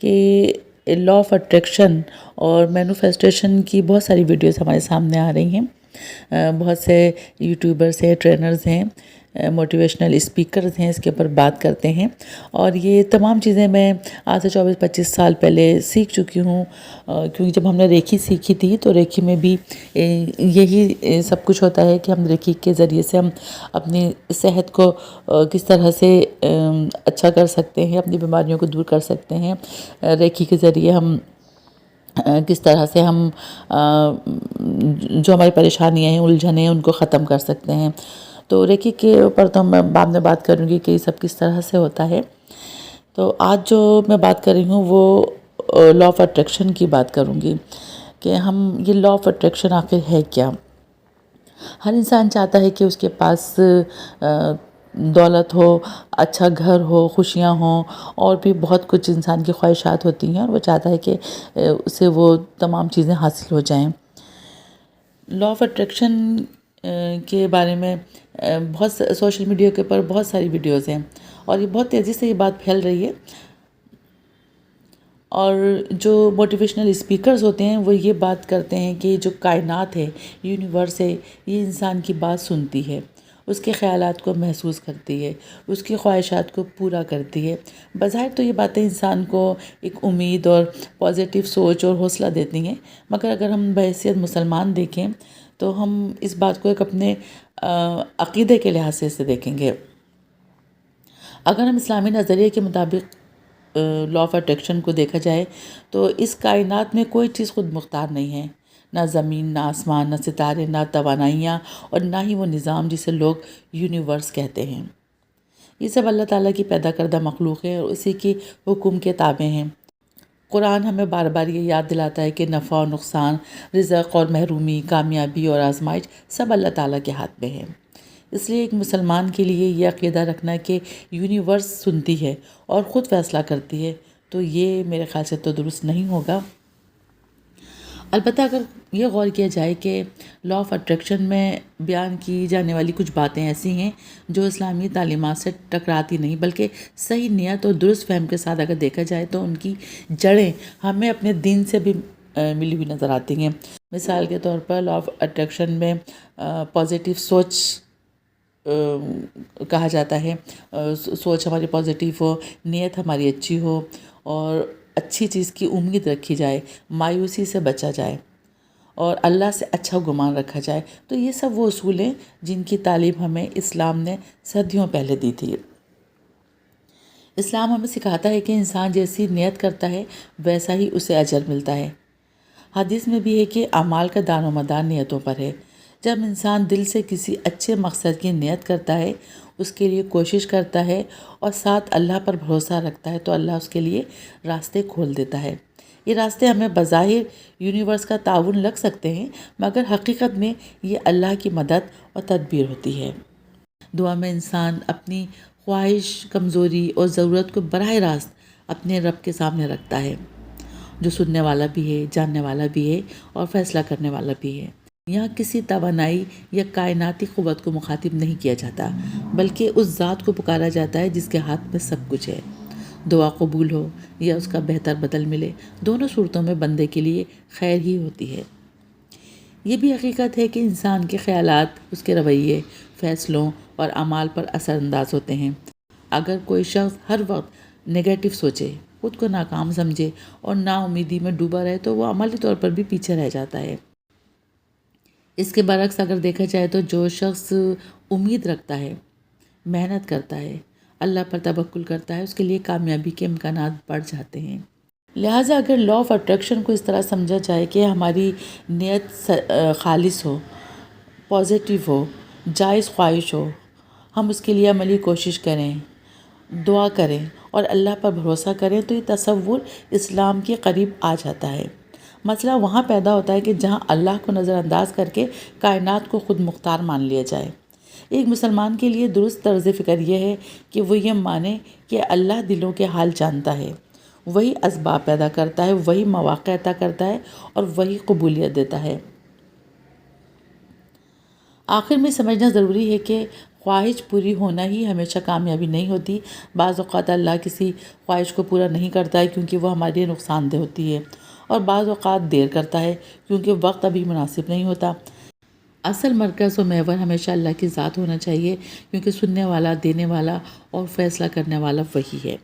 کہ law of attraction اور مینوفیسٹیشن کی بہت ساری ویڈیوز ہمارے سامنے آ رہی ہیں. بہت سے یوٹیوبرز ہیں، ٹرینرز ہیں، موٹیویشنل اسپیکرز ہیں، اس کے اوپر بات کرتے ہیں. اور یہ تمام چیزیں میں آج سے 24-25 سال پہلے سیکھ چکی ہوں، کیونکہ جب ہم نے ریکی سیکھی تھی تو ریکی میں بھی یہی سب کچھ ہوتا ہے کہ ہم ریکی کے ذریعے سے ہم اپنی صحت کو کس طرح سے اچھا کر سکتے ہیں، اپنی بیماریوں کو دور کر سکتے ہیں. ریکی کے ذریعے ہم کس طرح سے ہم جو ہماری پریشانیاں ہیں، الجھنیں ہیں، ان کو ختم کر سکتے ہیں. تو ریکی کے اوپر تو میں بعد میں بات کروں گی کہ یہ سب کس طرح سے ہوتا ہے. تو آج جو میں بات کر رہی ہوں وہ لا آف اٹریکشن کی بات کروں گی کہ یہ لا آف اٹریکشن آخر ہے کیا. ہر انسان چاہتا ہے کہ اس کے پاس دولت ہو، اچھا گھر ہو، خوشیاں ہوں، اور بھی بہت کچھ انسان کی خواہشات ہوتی ہیں، اور وہ چاہتا ہے کہ اسے وہ تمام چیزیں حاصل ہو جائیں. لا آف اٹریکشن کے بارے میں بہت سوشل میڈیا کے اوپر بہت ساری ویڈیوز ہیں، اور یہ بہت تیزی سے یہ بات پھیل رہی ہے. اور جو موٹیویشنل اسپیکرز ہوتے ہیں وہ یہ بات کرتے ہیں کہ جو کائنات ہے، یونیورس ہے، یہ انسان کی بات سنتی ہے، اس کے خیالات کو محسوس کرتی ہے، اس کی خواہشات کو پورا کرتی ہے. بظاہر تو یہ باتیں انسان کو ایک امید اور پازیٹیو سوچ اور حوصلہ دیتی ہیں، مگر اگر ہم بحیثیت مسلمان دیکھیں تو ہم اس بات کو ایک اپنے عقیدے کے لحاظ سے دیکھیں گے. اگر ہم اسلامی نظریے کے مطابق لا آف اٹریکشن کو دیکھا جائے تو اس کائنات میں کوئی چیز خود مختار نہیں ہے، نہ زمین، نہ آسمان، نہ ستارے، نہ توانائیاں، اور نہ ہی وہ نظام جسے لوگ یونیورس کہتے ہیں. یہ سب اللہ تعالیٰ کی پیدا کردہ مخلوق ہے اور اسی کی حکم کے تابع ہیں. قرآن ہمیں بار بار یہ یاد دلاتا ہے کہ نفع اور نقصان، رزق اور محرومی، کامیابی اور آزمائش سب اللہ تعالیٰ کے ہاتھ میں ہے. اس لیے ایک مسلمان کے لیے یہ عقیدہ رکھنا کہ یونیورس سنتی ہے اور خود فیصلہ کرتی ہے، تو یہ میرے خیال سے تو درست نہیں ہوگا. البتہ اگر یہ غور کیا جائے کہ لا آف اٹریکشن میں بیان کی جانے والی کچھ باتیں ایسی ہیں جو اسلامی تعلیمات سے ٹکراتی نہیں، بلکہ صحیح نیت اور درست فہم کے ساتھ اگر دیکھا جائے تو ان کی جڑیں ہمیں اپنے دین سے بھی ملی ہوئی نظر آتی ہیں. مثال کے طور پر لا آف اٹریکشن میں پازیٹیو سوچ کہا جاتا ہے. سوچ ہماری پازیٹیو ہو، نیت ہماری اچھی ہو، اور اچھی چیز کی امید رکھی جائے، مایوسی سے بچا جائے، اور اللہ سے اچھا گمان رکھا جائے. تو یہ سب وہ اصول ہیں جن کی تعلیم ہمیں اسلام نے صدیوں پہلے دی تھی. اسلام ہمیں سکھاتا ہے کہ انسان جیسی نیت کرتا ہے ویسا ہی اسے اجر ملتا ہے. حدیث میں بھی ہے کہ اعمال کا دار و مدار نیتوں پر ہے. جب انسان دل سے کسی اچھے مقصد کی نیت کرتا ہے، اس کے لیے کوشش کرتا ہے اور ساتھ اللہ پر بھروسہ رکھتا ہے تو اللہ اس کے لیے راستے کھول دیتا ہے. یہ راستے ہمیں بظاہر یونیورس کا تعاون لگ سکتے ہیں، مگر حقیقت میں یہ اللہ کی مدد اور تدبیر ہوتی ہے. دعا میں انسان اپنی خواہش، کمزوری اور ضرورت کو براہ راست اپنے رب کے سامنے رکھتا ہے، جو سننے والا بھی ہے، جاننے والا بھی ہے اور فیصلہ کرنے والا بھی ہے. یہاں کسی توانائی یا کائناتی قوت کو مخاطب نہیں کیا جاتا، بلکہ اس ذات کو پکارا جاتا ہے جس کے ہاتھ میں سب کچھ ہے. دعا قبول ہو یا اس کا بہتر بدل ملے، دونوں صورتوں میں بندے کے لیے خیر ہی ہوتی ہے. یہ بھی حقیقت ہے کہ انسان کے خیالات اس کے رویے، فیصلوں اور اعمال پر اثر انداز ہوتے ہیں. اگر کوئی شخص ہر وقت نگیٹو سوچے، خود کو ناکام سمجھے اور نا امیدی میں ڈوبا رہے تو وہ عملی طور پر بھی پیچھے رہ جاتا ہے. اس کے برعکس اگر دیکھا جائے تو جو شخص امید رکھتا ہے، محنت کرتا ہے، اللہ پر توکل کرتا ہے، اس کے لیے کامیابی کے امکانات بڑھ جاتے ہیں. لہٰذا اگر لا آف اٹریکشن کو اس طرح سمجھا جائے کہ ہماری نیت خالص ہو، پازیٹیو ہو، جائز خواہش ہو، ہم اس کے لیے عملی کوشش کریں، دعا کریں اور اللہ پر بھروسہ کریں، تو یہ تصور اسلام کے قریب آ جاتا ہے. مسئلہ وہاں پیدا ہوتا ہے کہ جہاں اللہ کو نظر انداز کر کے کائنات کو خود مختار مان لیا جائے. ایک مسلمان کے لیے درست طرز فکر یہ ہے کہ وہ یہ مانے کہ اللہ دلوں کے حال جانتا ہے، وہی اسباب پیدا کرتا ہے، وہی مواقع عطا کرتا ہے اور وہی قبولیت دیتا ہے. آخر میں سمجھنا ضروری ہے کہ خواہش پوری ہونا ہی ہمیشہ کامیابی نہیں ہوتی. بعض اوقات اللہ کسی خواہش کو پورا نہیں کرتا ہے کیونکہ وہ ہمارے لیے نقصان دہ ہوتی ہے، اور بعض اوقات دیر کرتا ہے کیونکہ وقت ابھی مناسب نہیں ہوتا. اصل مرکز و محور ہمیشہ اللہ کی ذات ہونا چاہیے، کیونکہ سننے والا، دینے والا اور فیصلہ کرنے والا وہی ہے.